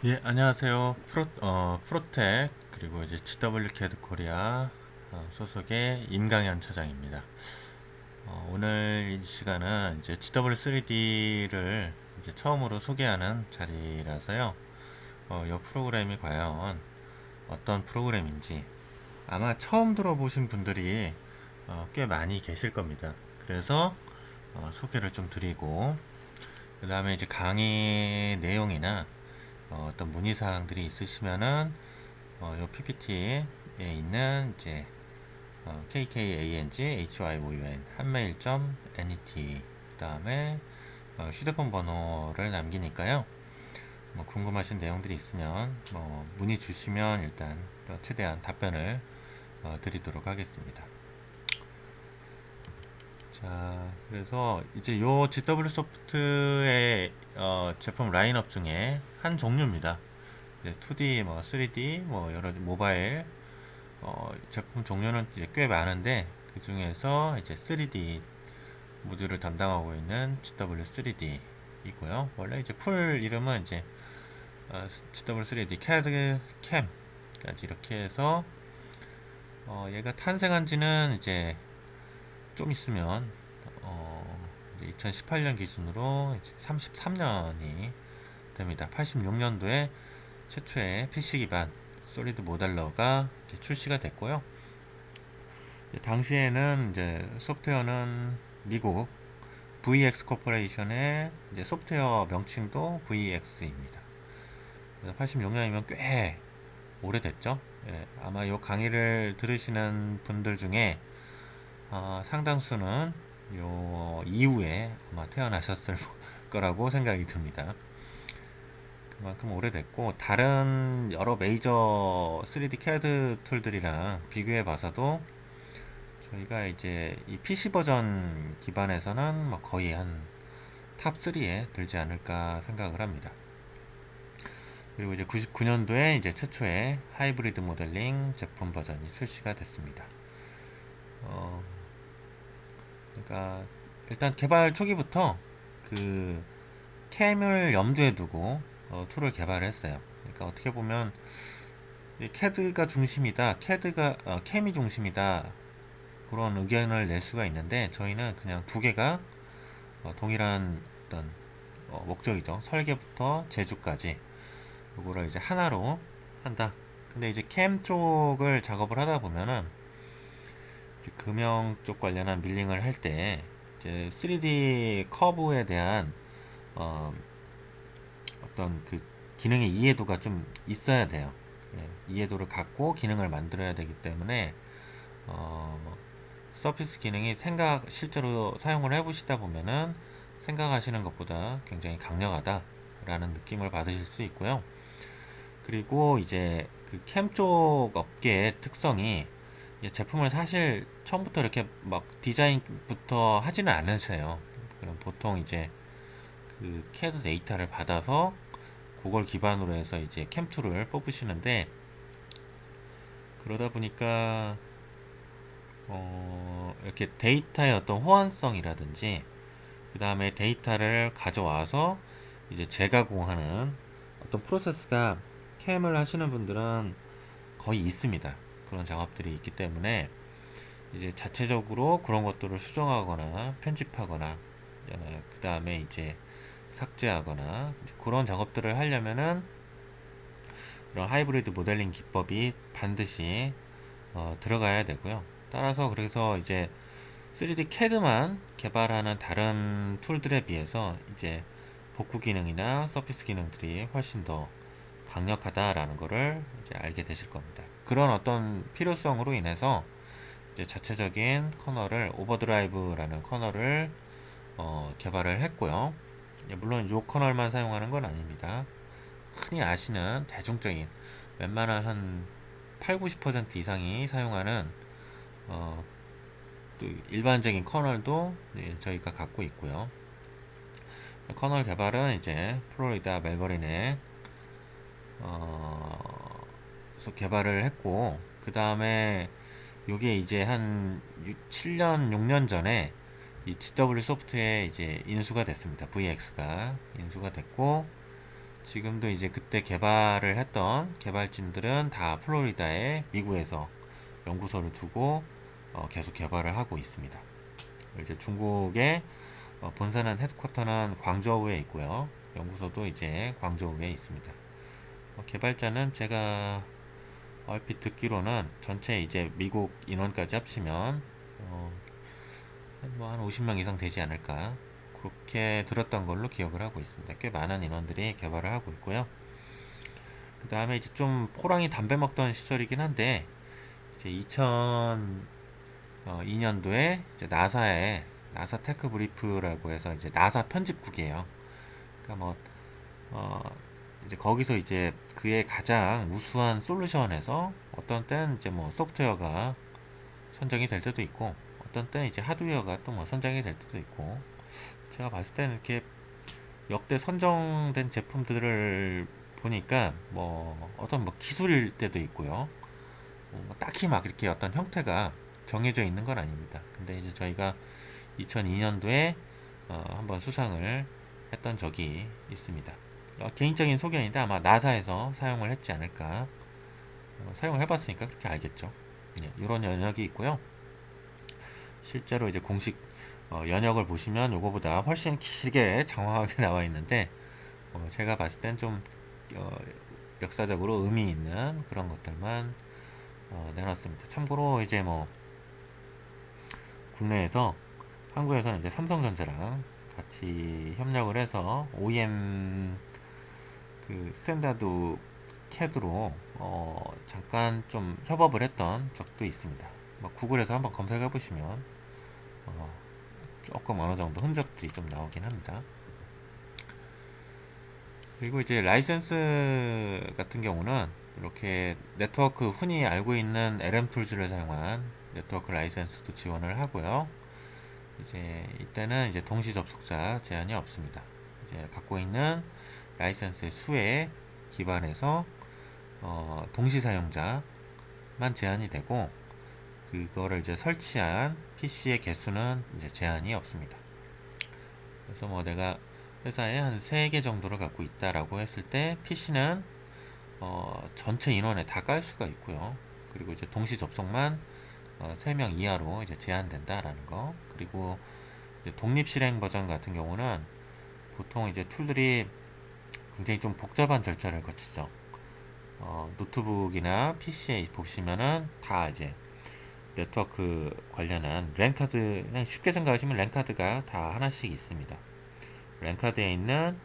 예, 안녕하세요. 프로텍, 그리고 이제 GW 캐드 코리아 소속의 임강현 차장입니다. 오늘 이 시간은 이제 GW3D를 이제 처음으로 소개하는 자리라서요. 이 프로그램이 과연 어떤 프로그램인지 아마 처음 들어보신 분들이 꽤 많이 계실 겁니다. 그래서 소개를 좀 드리고, 그 다음에 이제 강의 내용이나 떤 문의사항들이 있으시면은 요 PPT에 있는 이제 KKANGHYOUN 한메일.net 그 다음에 휴대폰 번호를 남기니까요. 뭐 궁금하신 내용들이 있으면 문의 주시면 일단 최대한 답변을 드리도록 하겠습니다. 자, 그래서 이제 요 GW 소프트의 제품 라인업 중에 한 종류입니다. 이제 2D, 뭐 3D, 뭐 여러 모바일 제품 종류는 이제 꽤 많은데 그 중에서 이제 3D 모듈을 담당하고 있는 GW3D 이고요. 원래 이제 풀 이름은 이제 GW3D CAD CAM까지 이렇게 해서 얘가 탄생한 지는 이제 좀 있으면 2018년 기준으로 33년이 됩니다. 86년도에 최초의 PC 기반 솔리드 모델러가 출시가 됐고요. 당시에는 이제 소프트웨어는 미국 VX 코퍼레이션의 이제 소프트웨어 명칭도 VX입니다. 86년이면 꽤 오래됐죠. 예, 아마 이 강의를 들으시는 분들 중에 상당수는 요 이후에 아마 태어나셨을 거라고 생각이 듭니다. 그만큼 오래됐고 다른 여러 메이저 3D CAD 툴들이랑 비교해 봐서도 저희가 이제 이 PC 버전 기반에서는 뭐 거의 한 탑 3에 들지 않을까 생각을 합니다. 그리고 이제 99년도에 이제 최초의 하이브리드 모델링 제품 버전이 출시가 됐습니다. 어, 그러니까 일단 개발 초기부터 그 캠을 염두에 두고 툴을 개발했어요. 그러니까 어떻게 보면 캐드가 중심이다, 캠이 중심이다 그런 의견을 낼 수가 있는데 저희는 그냥 두 개가 동일한 어떤 목적이죠. 설계부터 제조까지 이거를 이제 하나로 한다. 근데 이제 캠 쪽을 작업을 하다 보면은 이제 금형 쪽 관련한 밀링을 할 때 이제 3D 커브에 대한 어, 어떤 그 기능의 이해도가 좀 있어야 돼요. 예, 이해도를 갖고 기능을 만들어야 되기 때문에 뭐 서피스 기능이 실제로 사용을 해보시다 보면은 생각하시는 것보다 굉장히 강력하다라는 느낌을 받으실 수 있고요. 그리고 이제 그 캠 쪽 업계의 특성이 제품을 사실 처음부터 이렇게 막 디자인부터 하지는 않으세요. 그럼 보통 이제 그 CAD 데이터를 받아서 그걸 기반으로 해서 이제 캠 툴을 뽑으시는데 그러다 보니까 이렇게 데이터의 어떤 호환성이라든지 그 다음에 데이터를 가져와서 이제 재가공하는 어떤 프로세스가 캠을 하시는 분들은 거의 있습니다. 그런 작업들이 있기 때문에 이제 자체적으로 그런 것들을 수정하거나 편집하거나 그 다음에 이제 삭제하거나 이제 그런 작업들을 하려면은 그런 하이브리드 모델링 기법이 반드시 들어가야 되고요. 따라서 그래서 이제 3D CAD만 개발하는 다른 툴들에 비해서 이제 복구 기능이나 서피스 기능들이 훨씬 더 강력하다라는 것을 이제 알게 되실 겁니다. 그런 어떤 필요성으로 인해서 이제 자체적인 커널을 오버드라이브라는 커널을 개발을 했고요. 물론 이 커널만 사용하는 건 아닙니다. 흔히 아시는 대중적인 웬만한 한 8, 90% 이상이 사용하는 어, 또 일반적인 커널도 저희가 갖고 있고요. 커널 개발은 이제 플로리다 멜버른에 개발을 했고 그 다음에 요게 이제 한 7년, 6년 전에 이 GW 소프트에 이제 인수가 됐습니다. VX가 인수가 됐고 지금도 이제 그때 개발을 했던 개발진들은 다 플로리다에 미국에서 연구소를 두고 계속 개발을 하고 있습니다. 이제 중국의 본사는 헤드쿼터는 광저우에 있고요. 연구소도 이제 광저우에 있습니다. 개발자는 제가 얼핏 듣기로는 전체 이제 미국 인원까지 합치면 뭐 한 50명 이상 되지 않을까 그렇게 들었던 걸로 기억을 하고 있습니다. 꽤 많은 인원들이 개발을 하고 있고요. 그 다음에 이제 좀 호랑이 담배 먹던 시절이긴 한데 이제 2002년도에 이제 나사에 나사 테크 브리프라고 해서 이제 나사 편집국이에요. 그러니까 뭐 어, 이제 거기서 이제 그의 가장 우수한 솔루션에서 어떤 때는 이제 뭐 소프트웨어가 선정이 될 때도 있고 어떤 때는 이제 하드웨어가 또 뭐 선정이 될 때도 있고 제가 봤을 때는 이렇게 역대 선정된 제품들을 보니까 뭐 어떤 뭐 기술일 때도 있고요. 뭐 딱히 막 이렇게 어떤 형태가 정해져 있는 건 아닙니다. 근데 이제 저희가 2002년도에 한번 수상을 했던 적이 있습니다. 개인적인 소견인데 아마 나사에서 사용을 했지 않을까. 사용을 해봤으니까 그렇게 알겠죠. 네, 이런 연역이 있고요. 실제로 이제 공식 연역을 보시면 요거보다 훨씬 길게 장황하게 나와 있는데 제가 봤을 땐 좀 역사적으로 의미 있는 그런 것들만 내놨습니다. 참고로 이제 뭐 국내에서 한국에서는 이제 삼성전자랑 같이 협력을 해서 OEM 그 스탠다드 캐드로 잠깐 좀 협업을 했던 적도 있습니다. 뭐 구글에서 한번 검색해 보시면 어, 조금 어느 정도 흔적들이 좀 나오긴 합니다. 그리고 이제 라이센스 같은 경우는 이렇게 네트워크 흔히 알고 있는 LM 툴즈를 사용한 네트워크 라이센스도 지원을 하고요. 이제 이때는 이제 동시 접속자 제한이 없습니다. 이제 갖고 있는 라이센스의 수에 기반해서 동시 사용자만 제한이 되고 그거를 이제 설치한 PC의 개수는 이제 제한이 없습니다. 그래서 뭐 내가 회사에 한 3개 정도를 갖고 있다라고 했을 때 PC는 전체 인원에 다 깔 수가 있고요. 그리고 이제 동시 접속만 3명 이하로 이제 제한된다라는 거. 그리고 이제 독립 실행 버전 같은 경우는 보통 이제 툴들이 굉장히 좀 복잡한 절차를 거치죠. 노트북이나 PC에 보시면은 다 이제 네트워크 관련한 랜카드, 그냥 쉽게 생각하시면 랜카드가 다 하나씩 있습니다. 랜카드에 있는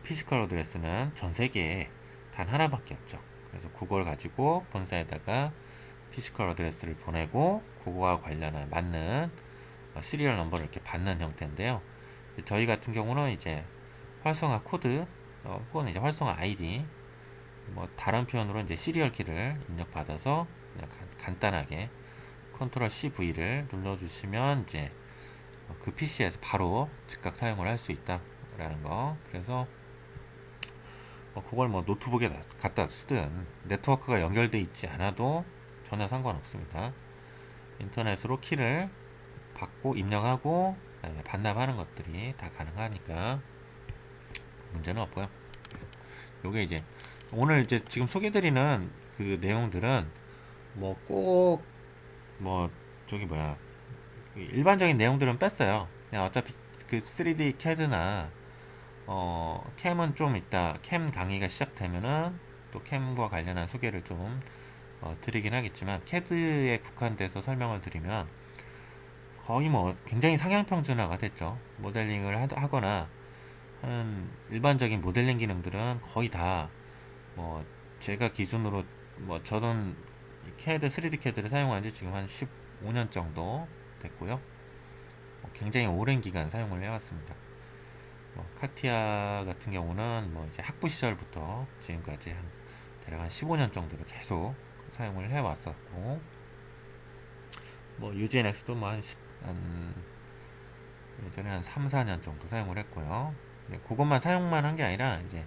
피지컬 어드레스는 전 세계에 단 하나밖에 없죠. 그래서 그걸 가지고 본사에다가 피지컬 어드레스를 보내고 그거와 관련한 맞는 시리얼 넘버를 이렇게 받는 형태인데요. 저희 같은 경우는 이제 활성화 코드 혹은 이제 활성화 아이디 뭐 다른 표현으로 이제 시리얼 키를 입력받아서 그냥 간단하게 컨트롤 CV를 눌러주시면 이제 그 PC에서 바로 즉각 사용을 할 수 있다라는 거. 그래서 그걸 뭐 노트북에 갖다 쓰든 네트워크가 연결돼 있지 않아도 전혀 상관없습니다. 인터넷으로 키를 받고 입력하고 그다음에 반납하는 것들이 다 가능하니까 문제는 없고요. 요게 이제 오늘 이제 지금 소개드리는 그 내용들은 뭐 꼭 뭐 저기 뭐야 그 일반적인 내용들은 뺐어요. 그냥 어차피 그 3D CAD나 캠은 좀 이따 캠 강의가 시작되면은 또 캠과 관련한 소개를 좀 드리긴 하겠지만 CAD에 국한돼서 설명을 드리면 거의 뭐 굉장히 상향평준화가 됐죠. 모델링을 하거나 하는 일반적인 모델링 기능들은 거의 다 뭐 제가 기준으로 뭐 저는 CAD, 3D CAD를 사용한 지 지금 한 15년 정도 됐고요. 굉장히 오랜 기간 사용을 해왔습니다. 카티아 같은 경우는 뭐 이제 학부 시절부터 지금까지 대략 한 15년 정도를 계속 사용을 해왔었고, 뭐 UGNX도 한 예전에 한 3, 4년 정도 사용을 했고요. 그것만 사용만 한 게 아니라 이제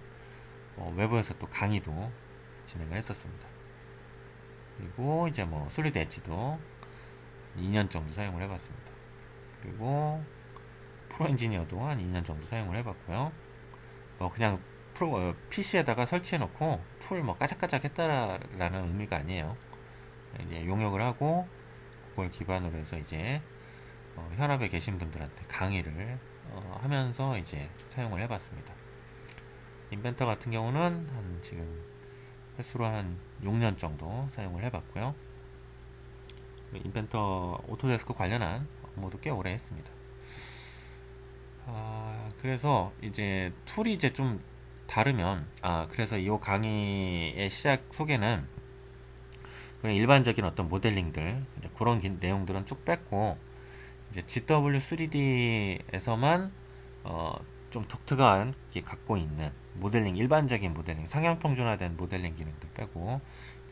외부에서 또 강의도 진행을 했었습니다. 그리고 이제 뭐 솔리드 엣지도 2년 정도 사용을 해봤습니다. 그리고 프로 엔지니어도 한 2년 정도 사용을 해봤고요. 그냥 PC에다가 설치해 놓고 툴 뭐 까작까작 했다라는 의미가 아니에요. 이제 용역을 하고 그걸 기반으로 해서 이제 현업에 계신 분들한테 강의를 하면서 이제 사용을 해봤습니다. 인벤터 같은 경우는 한 지금 횟수로 한 6년 정도 사용을 해봤고요. 인벤터 오토데스크 관련한 업무도 꽤 오래 했습니다. 그래서 이제 툴이 이제 좀 다르면 그래서 이 강의의 시작 소개는 그냥 일반적인 어떤 모델링들 그런 내용들은 쭉 뺐고 이제 GW3D에서만 좀 독특한 게 갖고 있는 모델링, 일반적인 모델링, 상향 평준화된 모델링 기능들 빼고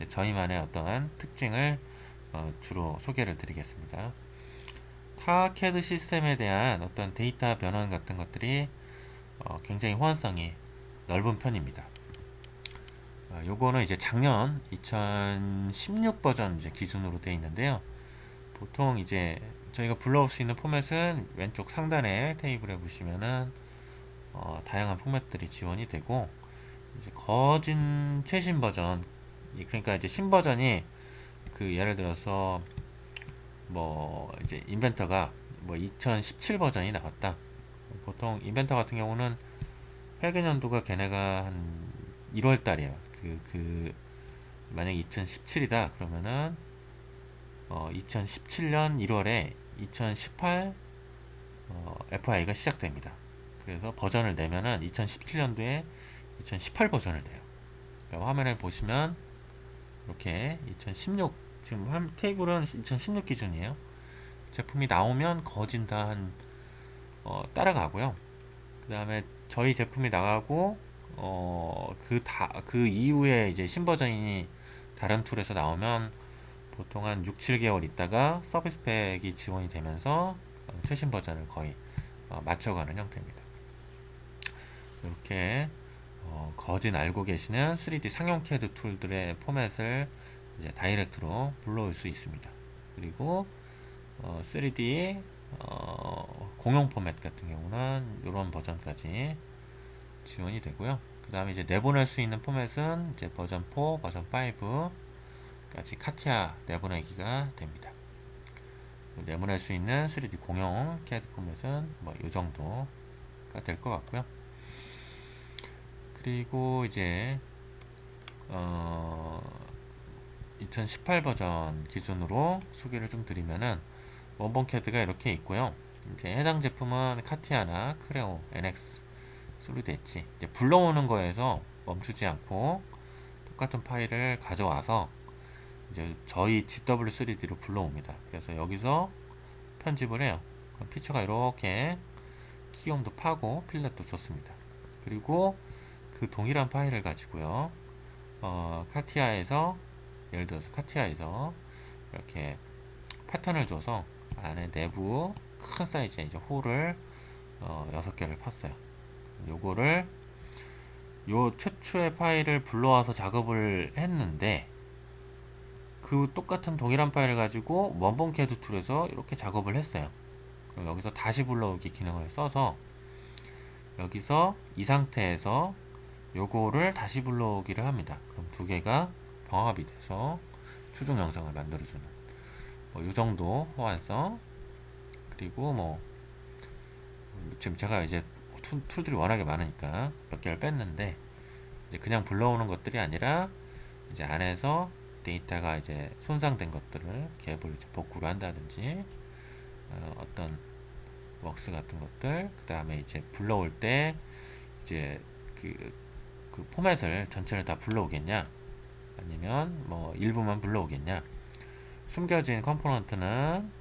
저희만의 어떠한 특징을 주로 소개를 드리겠습니다. 타 CAD 시스템에 대한 어떤 데이터 변환 같은 것들이 굉장히 호환성이 넓은 편입니다. 요거는 이제 작년 2016 버전 이제 기준으로 되어 있는데요. 보통 이제 저희가 불러올 수 있는 포맷은 왼쪽 상단에 테이블에 보시면은 다양한 포맷들이 지원이 되고 이제 거진 최신 버전 그러니까 이제 신버전이 그 예를 들어서 뭐 이제 인벤터가 뭐 2017 버전이 나왔다. 보통 인벤터 같은 경우는 회계연도가 걔네가 한 1월 달이에요. 만약 2017이다 그러면은 2017년 1월에 2018 FI가 시작됩니다. 그래서 버전을 내면은 2017년도에 2018 버전을 내요. 그러니까 화면에 보시면 이렇게 2016 지금 테이블은 2016 기준이에요. 제품이 나오면 거진 다 따라가고요. 그 다음에 저희 제품이 나가고 그 이후에 이제 신버전이 다른 툴에서 나오면 보통 한 6, 7개월 있다가 서비스 팩이 지원이 되면서 최신 버전을 거의 맞춰가는 형태입니다. 이렇게 거진 알고 계시는 3D 상용 CAD 툴들의 포맷을 이제 다이렉트로 불러올 수 있습니다. 그리고 3D 공용 포맷 같은 경우는 이런 버전까지 지원이 되고요. 그 다음에 이제 내보낼 수 있는 포맷은 이제 버전 4, 버전 5까지 카티아 내보내기가 됩니다. 내보낼 수 있는 3D 공용 CAD 포맷은 뭐 이 정도가 될 것 같고요. 그리고 이제 2018 버전 기준으로 소개를 좀 드리면은 원본 CAD가 이렇게 있고요. 이제 해당 제품은 카티아나 크레오, NX, 솔리드 엣지 이제 불러오는 거에서 멈추지 않고 똑같은 파일을 가져와서 이제 저희 GW3D로 불러옵니다. 그래서 여기서 편집을 해요. 그럼 피처가 이렇게 키움도 파고 필렛도 줬습니다. 그리고 그 동일한 파일을 가지고요. 카티아에서 예를 들어서 카티아에서 이렇게 패턴을 줘서 안에 내부 큰 사이즈의 이제 홀을 6개를 팠어요. 요거를 요 최초의 파일을 불러와서 작업을 했는데 그 똑같은 동일한 파일을 가지고 원본 CAD 툴에서 이렇게 작업을 했어요. 그럼 여기서 다시 불러오기 기능을 써서 여기서 이 상태에서 요거를 다시 불러오기를 합니다. 그럼 두 개가 병합이 돼서 최종 영상을 만들어주는 요 정도 호환성. 그리고 뭐 지금 제가 이제 툴들이 워낙에 많으니까 몇 개를 뺐는데 이제 그냥 불러오는 것들이 아니라 이제 안에서 데이터가 이제 손상된 것들을 갭을 이제 복구를 한다든지 어떤 웍스 같은 것들 그 다음에 이제 불러올 때 이제 그 포맷을 전체를 다 불러오겠냐 아니면 뭐 일부만 불러오겠냐 숨겨진 컴포넌트는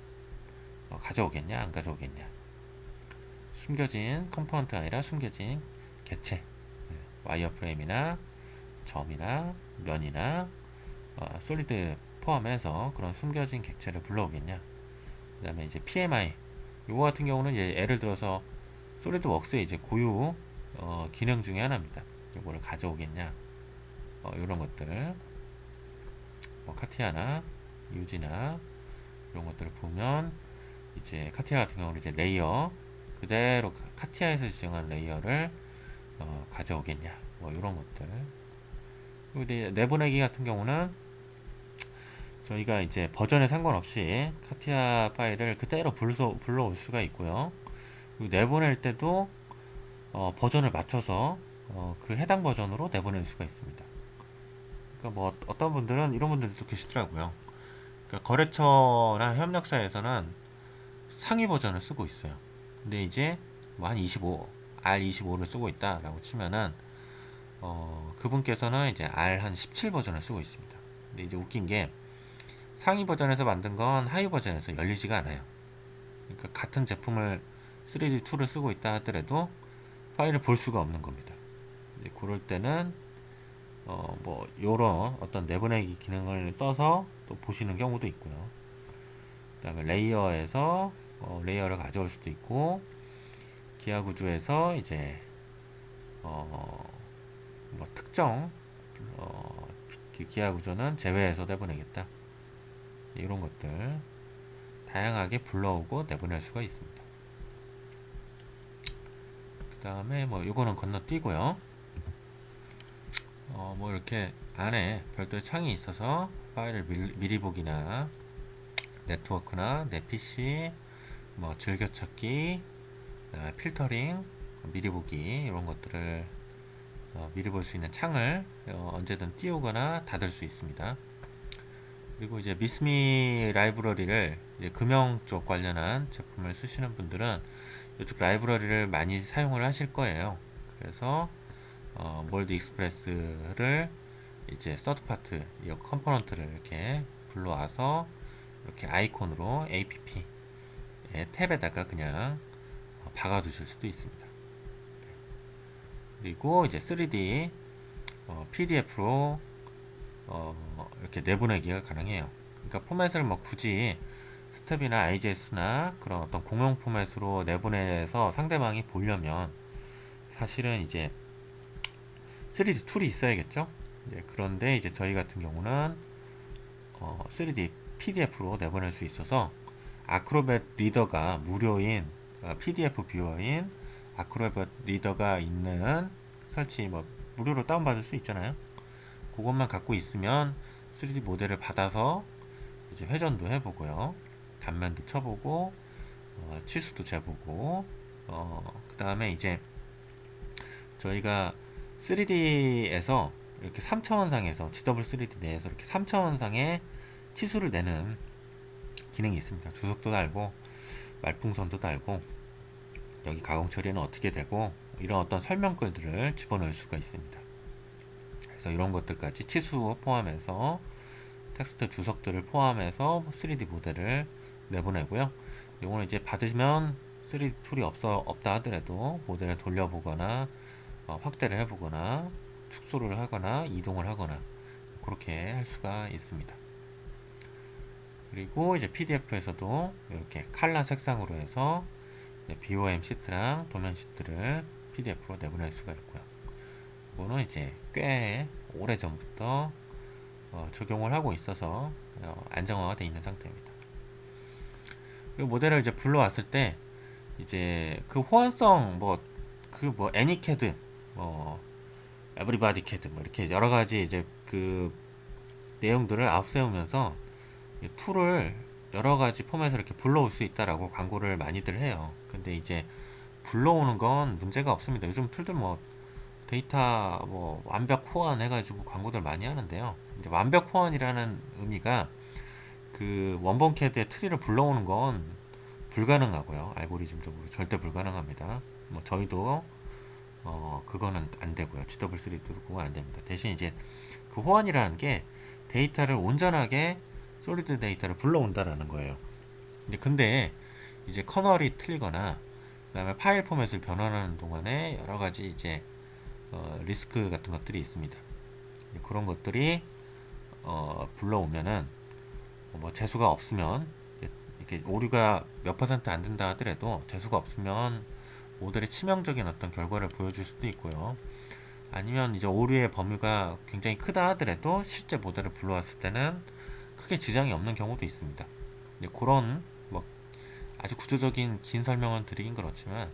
가져오겠냐 안 가져오겠냐 숨겨진 컴포넌트가 아니라 숨겨진 객체 와이어프레임이나 점이나 면이나 솔리드 포함해서 그런 숨겨진 객체를 불러오겠냐 그 다음에 이제 PMI 요거 같은 경우는 예를 들어서 솔리드웍스의 이제 고유 기능 중에 하나입니다. 요거를 가져오겠냐 이런 것들 뭐 카티아나 유지나 이런 것들을 보면 이제 카티아 같은 경우는 이제 레이어 그대로 카티아에서 지정한 레이어를 가져오겠냐 뭐 이런 것들. 그리고 이제 내보내기 같은 경우는 저희가 이제 버전에 상관없이 카티아 파일을 그대로 불러올 수가 있고요. 그리고 내보낼 때도 버전을 맞춰서 그 해당 버전으로 내보낼 수가 있습니다. 그러니까 뭐 어떤 분들은 이런 분들도 계시더라고요. 그러니까 거래처나 협력사에서는 상위 버전을 쓰고 있어요. 근데 이제 뭐 한 25, R25를 쓰고 있다라고 치면은 그분께서는 이제 R 한 17 버전을 쓰고 있습니다. 근데 이제 웃긴 게 상위 버전에서 만든 건 하위 버전에서 열리지가 않아요. 그러니까 같은 제품을 3D 툴을 쓰고 있다 하더라도 파일을 볼 수가 없는 겁니다. 이제 그럴 때는 뭐 요런 어떤 내보내기 기능을 써서 또 보시는 경우도 있고요. 그 다음에 레이어에서 레이어를 가져올 수도 있고, 기하 구조에서 이제 뭐 특정 기하 구조는 제외해서 내보내겠다, 이런 것들 다양하게 불러오고 내보낼 수가 있습니다. 그 다음에 뭐 요거는 건너뛰고요. 뭐 이렇게 안에 별도의 창이 있어서 파일을 미리 보기나 네트워크나 내 PC, 뭐 즐겨찾기, 필터링, 미리 보기, 이런 것들을 미리 볼 수 있는 창을 언제든 띄우거나 닫을 수 있습니다. 그리고 이제 미스미 라이브러리를 이제 금형 쪽 관련한 제품을 쓰시는 분들은 이쪽 라이브러리를 많이 사용을 하실 거예요. 그래서 몰드 익스프레스를 이제 서드 파트 이 컴포넌트를 이렇게 불러와서 이렇게 아이콘으로 app 탭에다가 그냥 박아 두실 수도 있습니다. 그리고 이제 3D PDF로 이렇게 내보내기가 가능해요. 그러니까 포맷을 뭐 굳이 스텝이나 IGS나 그런 어떤 공용 포맷으로 내보내서 상대방이 보려면 사실은 이제 3D 툴이 있어야겠죠. 그런데 이제 저희 같은 경우는 3D PDF로 내보낼 수 있어서 아크로벳 리더가 무료인 PDF 뷰어인 아크로벳 리더가 있는 설치 뭐 무료로 다운받을 수 있잖아요. 그것만 갖고 있으면 3D 모델을 받아서 이제 회전도 해보고요, 단면도 쳐보고 치수도 재보고 그 다음에 이제 저희가 3D에서 이렇게 3차원상에서 GW3D 내에서 이렇게 3차원상의 치수를 내는 기능이 있습니다. 주석도 달고 말풍선도 달고 여기 가공 처리는 어떻게 되고 이런 어떤 설명글들을 집어넣을 수가 있습니다. 그래서 이런 것들까지 치수 포함해서 텍스트 주석들을 포함해서 3D 모델을 내보내고요. 이거는 이제 받으시면 3D 툴이 없다 하더라도 모델을 돌려보거나 확대를 해보거나 축소를 하거나 이동을 하거나 그렇게 할 수가 있습니다. 그리고 이제 PDF에서도 이렇게 칼라 색상으로 해서 BOM 시트랑 도면 시트를 PDF로 내보낼 수가 있고요. 이거는 이제 꽤 오래 전부터 적용을 하고 있어서 안정화가 되어 있는 상태입니다. 그리고 모델을 이제 불러왔을 때 이제 그 호환성 뭐 애니캐드 뭐 에브리바디 캐드 뭐 이렇게 여러 가지 이제 그 내용들을 앞세우면서 툴을 여러 가지 포맷으로 이렇게 불러올 수 있다라고 광고를 많이들 해요. 근데 이제 불러오는 건 문제가 없습니다. 요즘 툴들 뭐 데이터 뭐 완벽 호환 해가지고 광고들 많이 하는데요. 이제 완벽 호환이라는 의미가 그 원본 캐드의 트리를 불러오는 건 불가능하고요. 알고리즘적으로 절대 불가능합니다. 뭐 저희도 그거는 안 되고요. GW3도 그거 안 됩니다. 대신 이제 그 호환이라는 게 데이터를 온전하게 솔리드 데이터를 불러온다라는 거예요. 근데 이제 커널이 틀리거나 그다음에 파일 포맷을 변환하는 동안에 여러 가지 이제 리스크 같은 것들이 있습니다. 그런 것들이 불러오면은 뭐 재수가 없으면 이렇게 오류가 몇 퍼센트 안 된다 하더라도 재수가 없으면 모델이 치명적인 어떤 결과를 보여줄 수도 있고요. 아니면 이제 오류의 범위가 굉장히 크다 하더라도 실제 모델을 불러왔을 때는 크게 지장이 없는 경우도 있습니다. 그런 뭐 아주 구조적인 긴 설명을 드리긴 그렇지만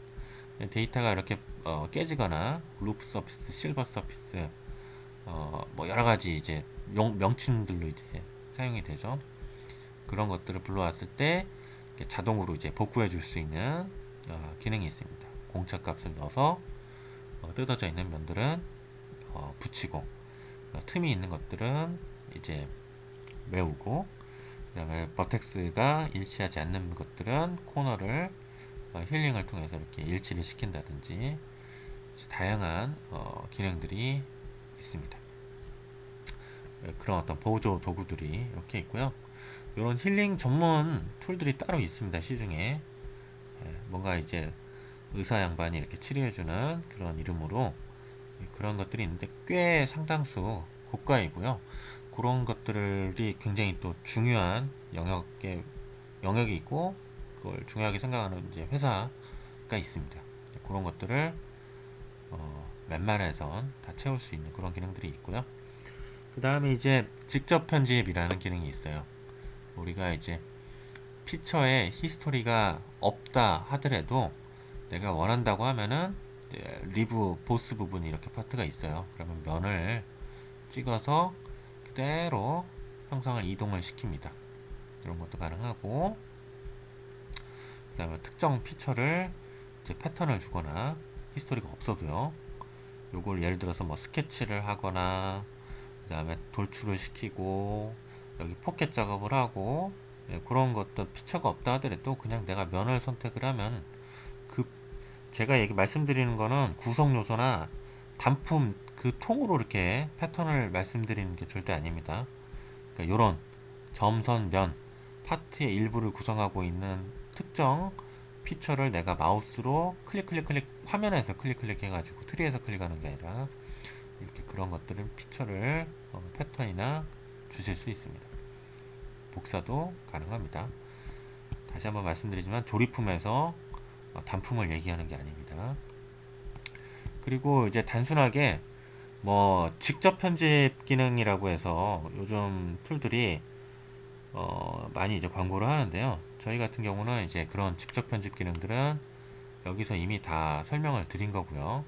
데이터가 이렇게 깨지거나 루프 서피스, 실버 서피스, 뭐 여러 가지 이제 명칭들로 이제 사용이 되죠. 그런 것들을 불러왔을 때 자동으로 이제 복구해 줄 수 있는 기능이 있습니다. 공차 값을 넣어서 뜯어져 있는 면들은 붙이고, 틈이 있는 것들은 이제 메우고, 그 다음에 버텍스가 일치하지 않는 것들은 코너를 힐링을 통해서 이렇게 일치를 시킨다든지 다양한 기능들이 있습니다. 그런 어떤 보조 도구들이 이렇게 있고요. 이런 힐링 전문 툴들이 따로 있습니다. 시중에 뭔가 이제 의사 양반이 이렇게 치료해주는 그런 이름으로 그런 것들이 있는데 꽤 상당수 고가이고요. 그런 것들이 굉장히 또 중요한 영역이 있고 그걸 중요하게 생각하는 이제 회사가 있습니다. 그런 것들을 웬만해선 다 채울 수 있는 그런 기능들이 있고요. 그 다음에 이제 직접 편집이라는 기능이 있어요. 우리가 이제 피처에 히스토리가 없다 하더라도 내가 원한다고 하면은 리브 보스 부분이 이렇게 파트가 있어요. 그러면 면을 찍어서 그대로 형상을 이동을 시킵니다. 이런 것도 가능하고, 그 다음에 특정 피처를 이제 패턴을 주거나 히스토리가 없어도요. 요걸 예를 들어서 뭐 스케치를 하거나 그 다음에 돌출을 시키고 여기 포켓 작업을 하고, 그런 것도 피처가 없다 하더라도 그냥 내가 면을 선택을 하면 그 제가 말씀드리는 거는 구성 요소나 단품 그 통으로 이렇게 패턴을 말씀드리는 게 절대 아닙니다. 그러니까 요런 점선 면 파트의 일부를 구성하고 있는 특정 피처를 내가 마우스로 클릭 화면에서 클릭 해가지고 트리에서 클릭하는 게 아니라 이렇게 그런 것들은 피처를 패턴이나 주실 수 있습니다. 복사도 가능합니다. 다시 한번 말씀드리지만 조립품에서 단품을 얘기하는 게 아닙니다. 그리고 이제 단순하게 뭐 직접 편집 기능이라고 해서 요즘 툴들이 많이 이제 광고를 하는데요. 저희 같은 경우는 이제 그런 직접 편집 기능들은 여기서 이미 다 설명을 드린 거고요.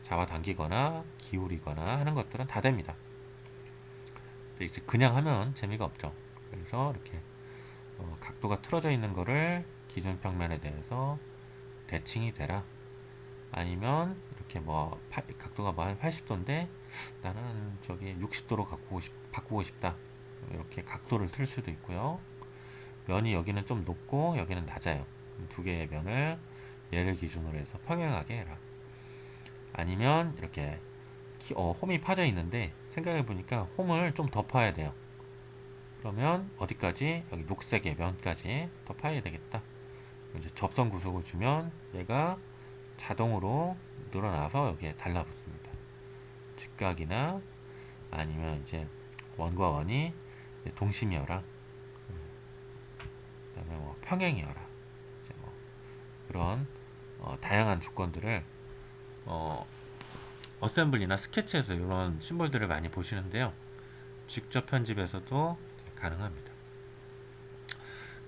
잡아당기거나 기울이거나 하는 것들은 다 됩니다. 근데 이제 그냥 하면 재미가 없죠. 그래서 이렇게 각도가 틀어져 있는 거를 기준 평면에 대해서 대칭이 되라. 아니면 이렇게 뭐 각도가 뭐 한 80도인데 나는 저기 60도로 바꾸고 싶다. 이렇게 각도를 틀 수도 있고요. 면이 여기는 좀 높고 여기는 낮아요. 그럼 두 개의 면을 얘를 기준으로 해서 평행하게 해라. 아니면 이렇게 홈이 파져 있는데 생각해 보니까 홈을 좀 더 파야 돼요. 그러면 어디까지? 여기 녹색의 면까지 더 파야 되겠다. 이제 접선 구속을 주면 얘가 자동으로 늘어나서 여기에 달라붙습니다. 직각이나 아니면 이제 원과 원이 동심이어라. 그다음에 뭐 평행이어라. 이제 뭐 그런 다양한 조건들을 어, 어셈블리나 스케치에서 이런 심볼들을 많이 보시는데요. 직접 편집에서도 가능합니다.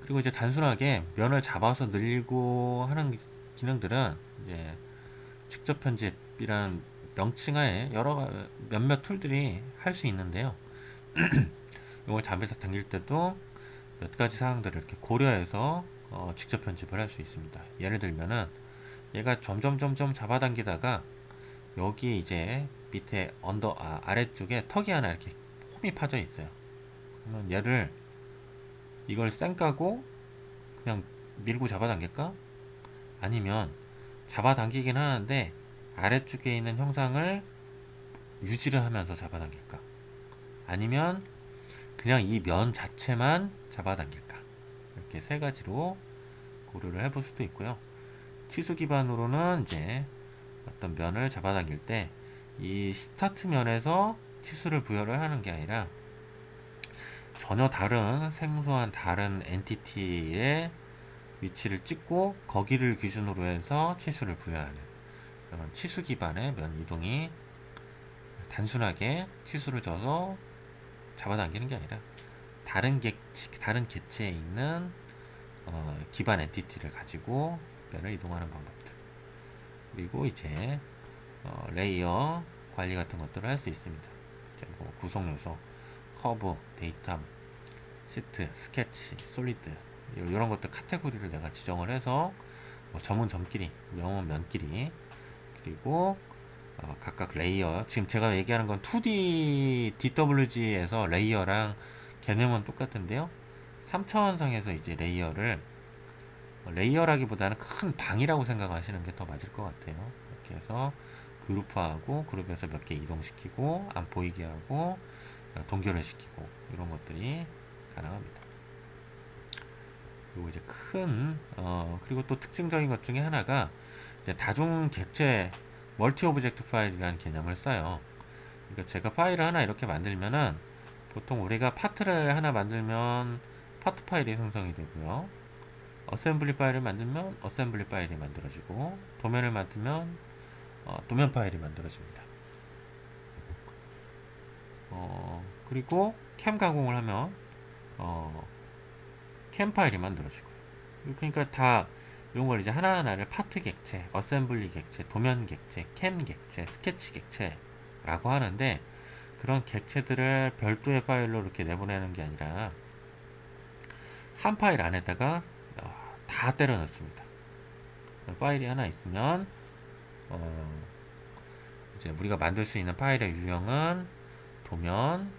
그리고 이제 단순하게 면을 잡아서 늘리고 하는 기능들은 이제 직접 편집이라는 명칭하에 몇몇 툴들이 할 수 있는데요. 이걸 잡아서 당길 때도 몇 가지 사항들을 이렇게 고려해서 직접 편집을 할 수 있습니다. 예를 들면은 얘가 점점 잡아당기다가 여기 이제 밑에 아래쪽에 턱이 하나 이렇게 홈이 파져 있어요. 그러면 얘를 이걸 쌩까고 그냥 밀고 잡아당길까? 아니면 잡아당기긴 하는데 아래쪽에 있는 형상을 유지를 하면서 잡아당길까? 아니면 그냥 이 면 자체만 잡아당길까? 이렇게 세 가지로 고려를 해볼 수도 있고요. 치수 기반으로는 이제 어떤 면을 잡아당길 때 이 스타트 면에서 치수를 부여를 하는 게 아니라 전혀 다른 생소한 다른 엔티티의 위치를 찍고 거기를 기준으로 해서 치수를 부여하는 그런 치수 기반의 면 이동이 단순하게 치수를 줘서 잡아당기는 게 아니라 다른 개체에 있는 기반 엔티티를 가지고 면을 이동하는 방법들. 그리고 이제 레이어 관리 같은 것들을 할 수 있습니다. 이제 뭐 구성 요소, 커브, 데이터, 시트, 스케치, 솔리드 이런 것들 카테고리를 내가 지정을 해서 뭐 점은 점끼리, 면은 면끼리, 그리고 각각 레이어, 지금 제가 얘기하는 건 2D DWG에서 레이어랑 개념은 똑같은데요. 3차원상에서 이제 레이어라기보다는 큰 방이라고 생각하시는 게 더 맞을 것 같아요. 이렇게 해서 그룹화하고 그룹에서 몇 개 이동시키고 안 보이게 하고 동결을 시키고 이런 것들이 가능합니다. 그리고 이제 그리고 또 특징적인 것 중에 하나가 이제 다중 객체 멀티 오브젝트 파일이라는 개념을 써요. 그러니까 제가 파일을 하나 이렇게 만들면은 보통 우리가 파트를 하나 만들면 파트 파일이 생성이 되고요. 어셈블리 파일을 만들면 어셈블리 파일이 만들어지고 도면을 만들면 도면 파일이 만들어집니다. 그리고 캠 가공을 하면 캠 파일이 만들어지고 그러니까 다 이런 걸 이제 하나하나를 파트 객체, 어셈블리 객체, 도면 객체, 캠 객체, 스케치 객체라고 하는데 그런 객체들을 별도의 파일로 이렇게 내보내는 게 아니라 한 파일 안에다가 다 때려 넣습니다. 파일이 하나 있으면 이제 우리가 만들 수 있는 파일의 유형은 도면,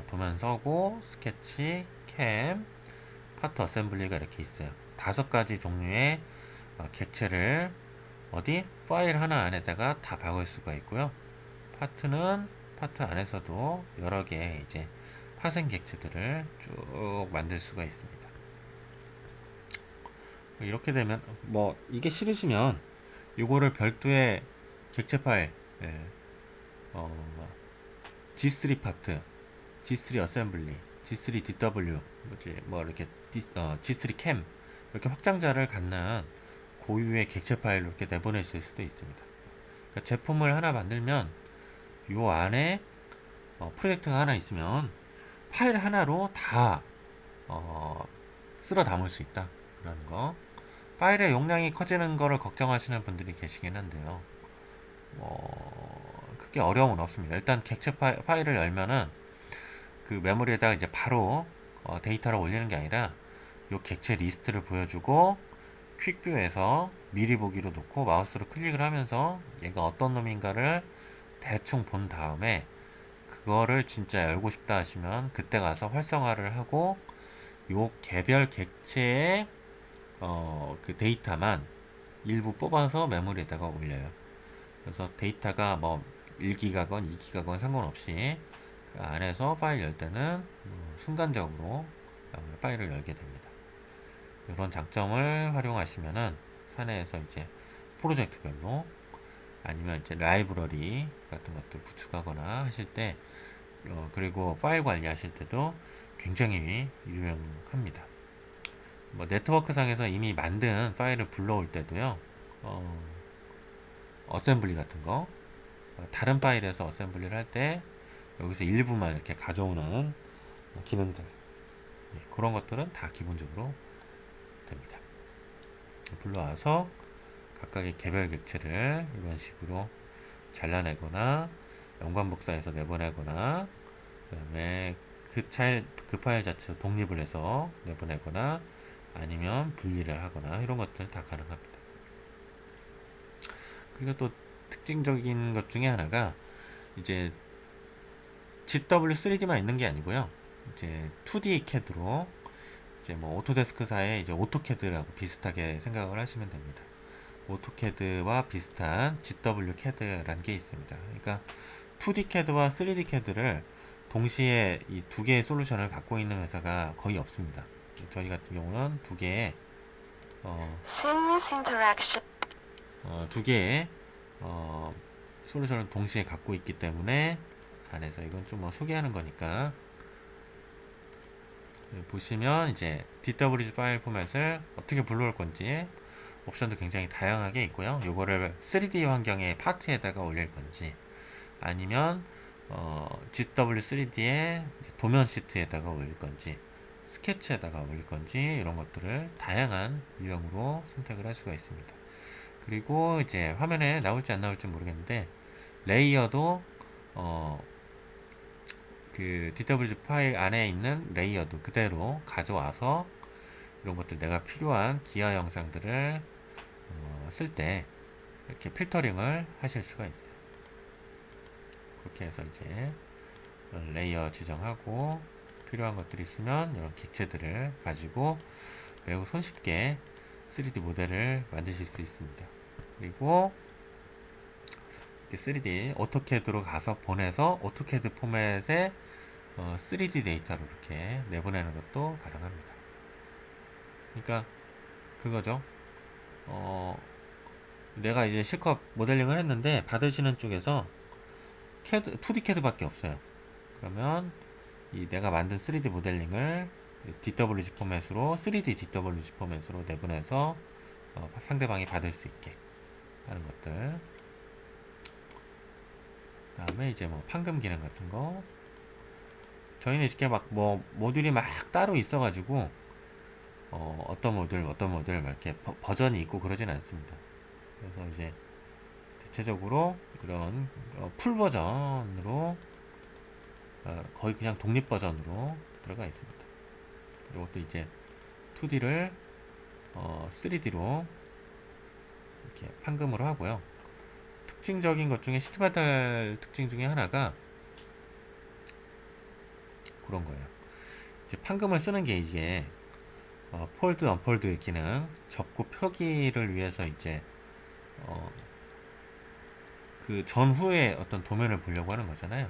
도면 서고, 스케치, 캠, 파트 어셈블리가 이렇게 있어요. 5가지 종류의 객체를 어디? 파일 하나 안에다가 다 박을 수가 있고요. 파트는 파트 안에서도 여러 개의 이제 파생 객체들을 쭉 만들 수가 있습니다. 이렇게 되면 뭐 이게 싫으시면 이거를 별도의 객체 파일, 예, G3 파트, G3 어셈블리, G3 DW, 뭐 이렇게 G3 캠 이렇게 확장자를 갖는 고유의 객체 파일로 이렇게 내보내실 수도 있습니다. 그러니까 제품을 하나 만들면 요 안에 프로젝트가 하나 있으면 파일 하나로 다 쓸어 담을 수 있다. 그런 거. 파일의 용량이 커지는 거를 걱정하시는 분들이 계시긴 한데요. 크게 어려움은 없습니다. 일단 객체 파일을 열면은 그 메모리에다가 이제 바로 데이터를 올리는 게 아니라 요 객체 리스트를 보여주고 퀵뷰에서 미리 보기로 놓고 마우스로 클릭을 하면서 얘가 어떤 놈인가를 대충 본 다음에 그거를 진짜 열고 싶다 하시면 그때 가서 활성화를 하고 요 개별 객체의 그 데이터만 일부 뽑아서 메모리에다가 올려요. 그래서 데이터가 뭐 1기가건 2기가건 상관없이 그 안에서 파일 열 때는 순간적으로 파일을 열게 됩니다. 이런 장점을 활용하시면은 사내에서 이제 프로젝트별로 아니면 이제 라이브러리 같은 것들 구축하거나 하실 때 그리고 파일 관리하실 때도 굉장히 유용합니다. 뭐 네트워크 상에서 이미 만든 파일을 불러올 때도요. 어셈블리 같은 거 다른 파일에서 어셈블리를 할 때 여기서 일부만 이렇게 가져오는 기능들 그런 것들은 다 기본적으로 됩니다. 불러와서 각각의 개별 객체를 이런 식으로 잘라내거나 연관복사해서 내보내거나 그 다음에 그 파일 자체로 독립을 해서 내보내거나 아니면 분리를 하거나 이런 것들 다 가능합니다. 그리고 또 특징적인 것 중에 하나가 이제 GW3D만 있는 게 아니고요. 이제 2D CAD로 이제 뭐 오토데스크사의 이제 오토캐드라고 비슷하게 생각을 하시면 됩니다. 오토캐드와 비슷한 GW CAD라는 게 있습니다. 그러니까 2D CAD와 3D CAD를 동시에 이 두 개의 솔루션을 갖고 있는 회사가 거의 없습니다. 저희 같은 경우는 Seamless interaction. 두 개의 솔루션을 동시에 갖고 있기 때문에 안에서 이건 좀 뭐 소개하는 거니까 보시면 이제 DWG 파일 포맷을 어떻게 불러올 건지 옵션도 굉장히 다양하게 있고요. 요거를 3D 환경의 파트에다가 올릴 건지 아니면 GW3D의 도면 시트에다가 올릴 건지 스케치에다가 올릴 건지 이런 것들을 다양한 유형으로 선택을 할 수가 있습니다. 그리고 이제 화면에 나올지 안 나올지 모르겠는데 레이어도 어, 그 DWG 파일 안에 있는 레이어도 그대로 가져와서 이런 것들 내가 필요한 기아 영상들을 쓸 때 이렇게 필터링을 하실 수가 있어요. 그렇게 해서 이제 레이어 지정하고 필요한 것들이 있으면 이런 객체들을 가지고 매우 손쉽게 3D 모델을 만드실 수 있습니다. 그리고 3D 오토캐드로 가서 보내서 오토캐드 포맷의 3D 데이터로 이렇게 내보내는 것도 가능합니다. 그러니까 그거죠. 어, 내가 이제 실컷 모델링을 했는데 받으시는 쪽에서 캐드, 2D 캐드밖에 없어요. 그러면 이 내가 만든 3D 모델링을 DWG 포맷으로 3D DWG 포맷으로 내보내서 상대방이 받을 수 있게 하는 것들. 그 다음에 이제 뭐 판금 기능 같은 거. 저희는 이렇게 막 뭐 모듈이 막 따로 있어가지고 어떤 모듈 막 이렇게 버전이 있고 그러진 않습니다. 그래서 이제 대체적으로 이런 풀 버전으로 거의 그냥 독립 버전으로 들어가 있습니다. 이것도 이제 2D를 3D로 이렇게 판금으로 하고요. 특징적인 것 중에 시트메탈 특징 중에 하나가 그런 거예요. 이제 판금을 쓰는 게 이게 폴드, 언폴드 기능, 접고 펴기를 위해서 이제 어, 그 전후에 어떤 도면을 보려고 하는 거잖아요.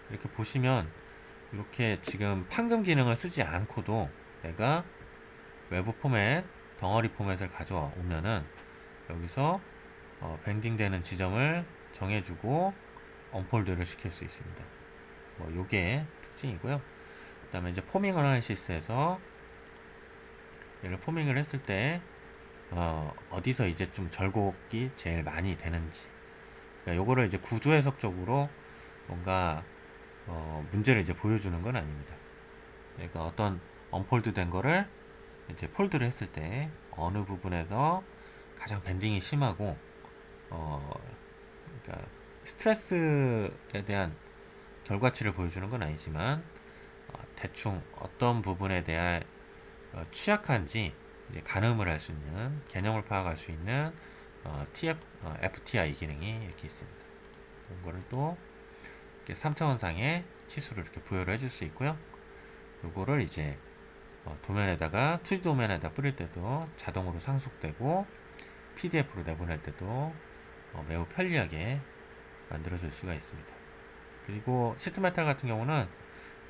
이렇게 보시면 이렇게 지금 판금 기능을 쓰지 않고도 내가 외부 포맷, 덩어리 포맷을 가져오면은 여기서 밴딩 되는 지점을 정해주고 언폴드를 시킬 수 있습니다. 뭐 요게 특징이고요. 그 다음에 이제 포밍 어나리시스에서 얘를 포밍을 했을 때 어디서 이제 좀 절곡이 제일 많이 되는지, 그러니까 요거를 이제 구조 해석적으로 뭔가 문제를 이제 보여주는 건 아닙니다. 그러니까 어떤 언폴드 된 거를 이제 폴드를 했을 때 어느 부분에서 가장 밴딩이 심하고 어, 그러니까 스트레스에 대한 결과치를 보여주는 건 아니지만 대충 어떤 부분에 대한 취약한지 이제 가늠을 할 수 있는 개념을 파악할 수 있는 FTI 기능이 이렇게 있습니다. 이런 거를 또 3차원상의 치수를 이렇게 부여를 해줄 수 있고요. 요거를 이제 도면에다가 2D 도면에다 뿌릴 때도 자동으로 상속되고 PDF로 내보낼 때도 매우 편리하게 만들어줄 수가 있습니다. 그리고 시트메탈 같은 경우는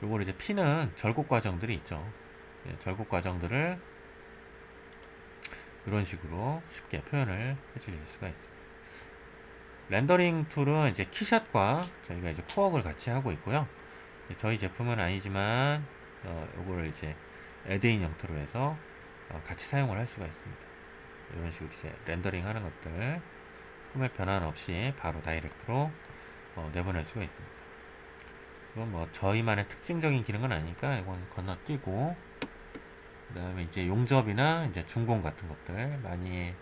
요걸 이제 피는 절곡 과정들이 있죠. 예, 절곡 과정들을 이런 식으로 쉽게 표현을 해주실 수가 있습니다. 렌더링 툴은 이제 키샷과 저희가 이제 코어를 같이 하고 있고요. 저희 제품은 아니지만 요거를 이제 에드인 형태로 해서 같이 사용을 할 수가 있습니다. 이런 식으로 이제 렌더링 하는 것들 포맷 변환 없이 바로 다이렉트로 내보낼 수가 있습니다. 이건 뭐 저희만의 특징적인 기능은 아니니까 이건 건너뛰고, 그 다음에 이제 용접이나 이제 준공 같은 것들 많이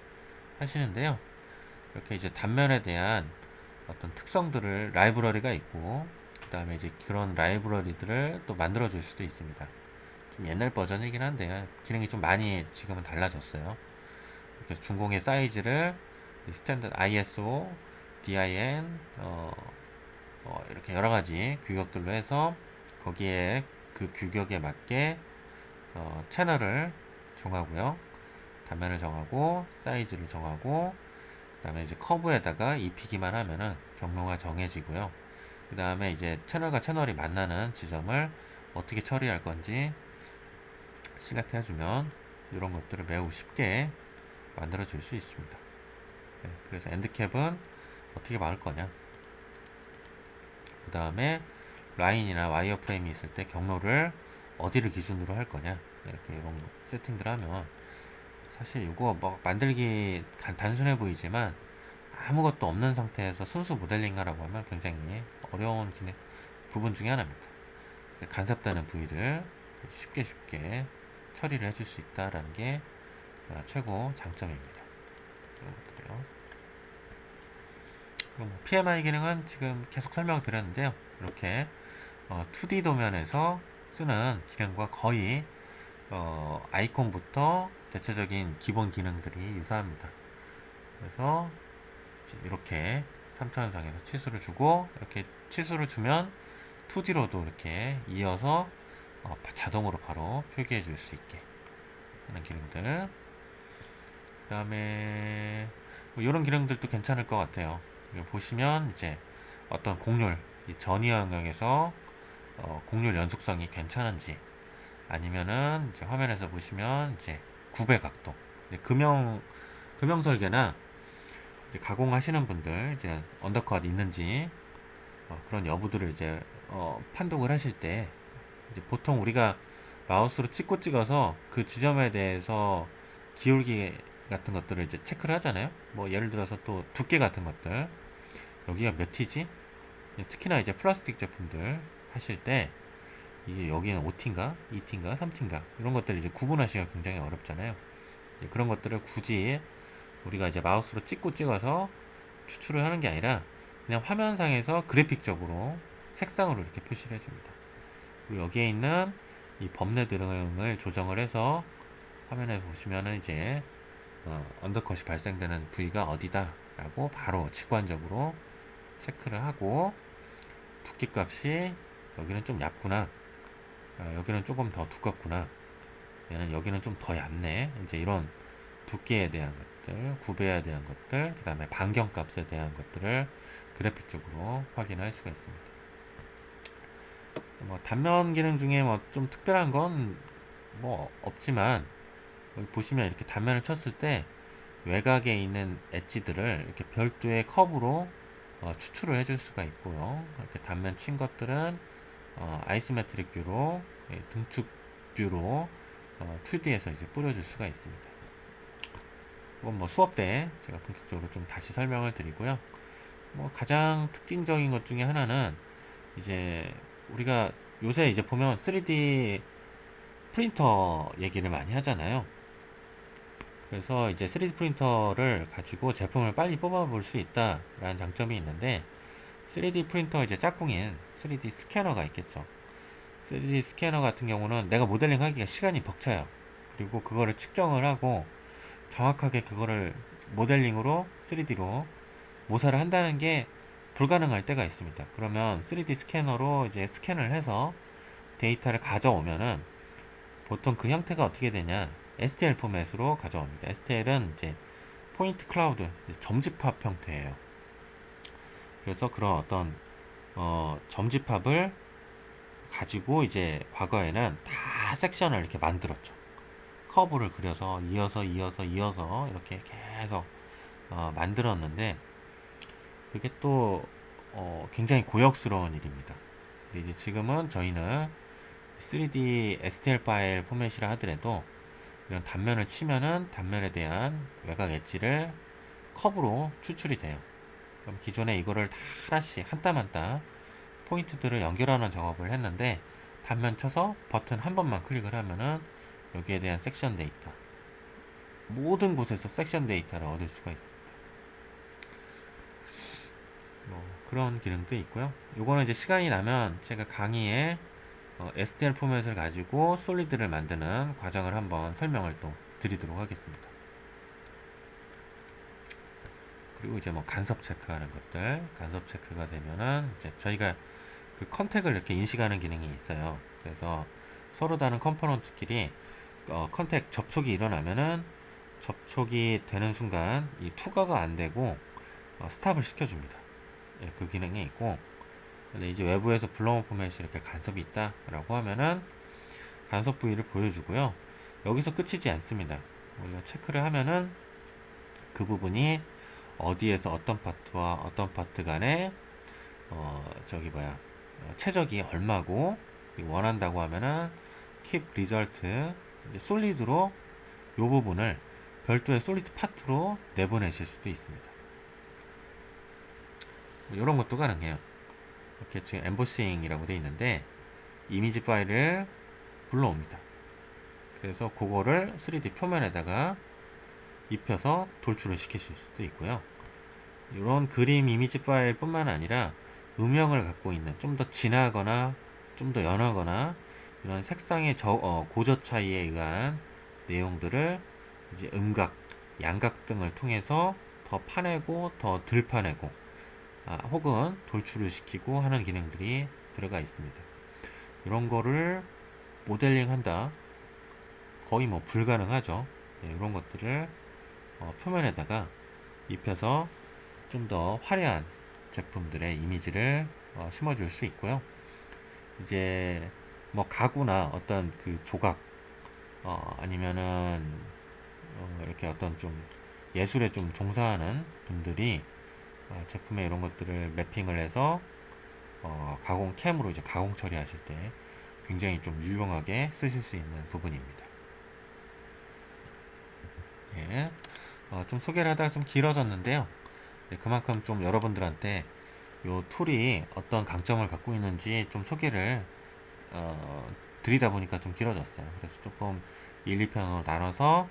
하시는데요. 이렇게 이제 단면에 대한 어떤 특성들을 라이브러리가 있고, 그 다음에 이제 그런 라이브러리들을 또 만들어 줄 수도 있습니다. 좀 옛날 버전이긴 한데 기능이 좀 많이 지금은 달라졌어요. 이렇게 준공의 사이즈를 스탠다드 ISO, DIN 이렇게 여러 가지 규격들로 해서 거기에 그 규격에 맞게 채널을 정하고요. 단면을 정하고 사이즈를 정하고, 그 다음에 이제 커브에다가 입히기만 하면은 경로가 정해지고요. 그 다음에 이제 채널과 채널이 만나는 지점을 어떻게 처리할 건지 시각해 해주면 이런 것들을 매우 쉽게 만들어 줄 수 있습니다. 네, 그래서 엔드캡은 어떻게 막을 거냐, 그 다음에 라인이나 와이어 프레임이 있을 때 경로를 어디를 기준으로 할 거냐, 이렇게 이런 세팅들 하면 사실 이거 뭐 만들기 단순해 보이지만 아무것도 없는 상태에서 순수 모델링 하라고 하면 굉장히 어려운 부분 중에 하나입니다. 간섭되는 부위를 쉽게 처리를 해줄 수 있다라는 게 최고 장점입니다. 그래요. 그럼 뭐 PMI 기능은 지금 계속 설명을 드렸는데요. 이렇게 2D 도면에서 쓰는 기능과 거의 아이콘부터 대체적인 기본 기능들이 유사합니다. 그래서 이렇게 3차원상에서 치수를 주고 이렇게 치수를 주면 2D로도 이렇게 이어서 자동으로 바로 표기해 줄 수 있게 하는 기능들. 그 다음에 뭐 이런 기능들도 괜찮을 것 같아요. 보시면 이제 어떤 곡률, 이 전이 영역에서 곡률 연속성이 괜찮은지, 아니면은 이제 화면에서 보시면 이제 구배 각도, 금형 설계나 이제 가공하시는 분들 이제 언더컷 있는지 그런 여부들을 이제 판독을 하실 때 이제 보통 우리가 마우스로 찍어서 그 지점에 대해서 기울기 같은 것들을 이제 체크를 하잖아요. 뭐 예를 들어서 또 두께 같은 것들, 여기가 몇 T지? 특히나 이제 플라스틱 제품들 하실 때 이게 여기는 5T인가 2T인가 3T인가 이런 것들을 이제 구분하시기가 굉장히 어렵잖아요. 그런 것들을 굳이 우리가 이제 마우스로 찍어서 추출을 하는 게 아니라 그냥 화면상에서 그래픽적으로 색상으로 이렇게 표시를 해줍니다. 그리고 여기에 있는 이 범례 등을 조정을 해서 화면에 보시면은 이제 언더컷이 발생되는 부위가 어디다 라고 바로 직관적으로 체크를 하고, 두께 값이 여기는 좀 얇구나, 여기는 조금 더 두껍구나, 얘는 여기는 좀 더 얇네, 이제 이런 두께에 대한 것들, 구배에 대한 것들, 그 다음에 반경값에 대한 것들을 그래픽적으로 확인할 수가 있습니다. 뭐 단면 기능 중에 뭐 좀 특별한 건 뭐 없지만, 여기 보시면 이렇게 단면을 쳤을 때 외곽에 있는 엣지들을 이렇게 별도의 컵으로 추출을 해줄 수가 있고요. 이렇게 단면 친 것들은 아이소메트릭 뷰로, 등축 뷰로 2D에서 이제 뿌려줄 수가 있습니다. 이건 뭐 수업 때 제가 본격적으로 좀 다시 설명을 드리고요. 뭐 가장 특징적인 것 중에 하나는 이제 우리가 요새 이제 보면 3D 프린터 얘기를 많이 하잖아요. 그래서 이제 3D 프린터를 가지고 제품을 빨리 뽑아볼 수 있다라는 장점이 있는데, 3D 프린터 이제 짝꿍인 3D 스캐너가 있겠죠. 3D 스캐너 같은 경우는 내가 모델링 하기가 시간이 벅차요. 그리고 그거를 측정을 하고 정확하게 그거를 모델링으로 3D로 모사를 한다는 게 불가능할 때가 있습니다. 그러면 3D 스캐너로 이제 스캔을 해서 데이터를 가져오면은 보통 그 형태가 어떻게 되냐, STL 포맷으로 가져옵니다. STL은 이제 포인트 클라우드, 점집합 형태예요. 그래서 그런 어떤 점집합을 가지고 이제 과거에는 다 섹션을 이렇게 만들었죠. 커브를 그려서 이어서 이렇게 계속 만들었는데, 그게 또 굉장히 고역스러운 일입니다. 근데 이제 지금은 저희는 3D STL 파일 포맷이라 하더라도 이런 단면을 치면은 단면에 대한 외곽 엣지를 컵으로 추출이 돼요. 그럼 기존에 이거를 다 하나씩 한 땀 한 땀 포인트들을 연결하는 작업을 했는데, 단면 쳐서 버튼 한 번만 클릭을 하면은 여기에 대한 섹션 데이터, 모든 곳에서 섹션 데이터를 얻을 수가 있습니다. 뭐 그런 기능도 있고요. 요거는 이제 시간이 나면 제가 강의에 STL 포맷을 가지고 솔리드를 만드는 과정을 한번 설명을 또 드리도록 하겠습니다. 그리고 이제 뭐 간섭 체크하는 것들, 간섭 체크가 되면은 이제 저희가 그 컨택을 이렇게 인식하는 기능이 있어요. 그래서 서로 다른 컴포넌트끼리 컨택 접촉이 일어나면은 접촉이 되는 순간 이 투과가 안 되고 스탑을 시켜줍니다. 예, 그 기능이 있고, 근데 이제 외부에서 블로우 포맷이 이렇게 간섭이 있다라고 하면은 간섭 부위를 보여주고요. 여기서 끝이지 않습니다. 우리가 체크를 하면은 그 부분이 어디에서 어떤 파트와 어떤 파트 간에 최적이 얼마고, 원한다고 하면은 keep result, 이제 솔리드로 이 부분을 별도의 솔리드 파트로 내보내실 수도 있습니다. 뭐 이런 것도 가능해요. 이렇게 지금 엠보싱이라고 되어 있는데 이미지 파일을 불러옵니다. 그래서 그거를 3D 표면에다가 입혀서 돌출을 시키실 수도 있고요. 이런 그림 이미지 파일 뿐만 아니라 음영을 갖고 있는 좀 더 진하거나 좀 더 연하거나 이런 색상의 고저 차이에 의한 내용들을 이제 음각, 양각 등을 통해서 더 파내고 더 덜 파내고 혹은 돌출을 시키고 하는 기능들이 들어가 있습니다. 이런 거를 모델링 한다. 거의 뭐 불가능하죠. 네, 이런 것들을 표면에다가 입혀서 좀 더 화려한 제품들의 이미지를 심어줄 수 있고요. 이제 뭐 가구나 어떤 그 조각 아니면은 이렇게 어떤 좀 예술에 좀 종사하는 분들이 제품에 이런 것들을 매핑을 해서 가공 캠으로 이제 가공 처리하실 때 굉장히 좀 유용하게 쓰실 수 있는 부분입니다. 예, 좀 소개를 하다가 좀 길어졌는데요. 네, 그만큼 좀 여러분들한테 요 툴이 어떤 강점을 갖고 있는지 좀 소개를 드리다 보니까 좀 길어졌어요. 그래서 조금 1, 2편으로 나눠서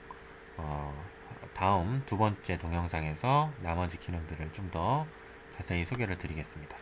다음 두 번째 동영상에서 나머지 기능들을 좀 더 자세히 소개를 드리겠습니다.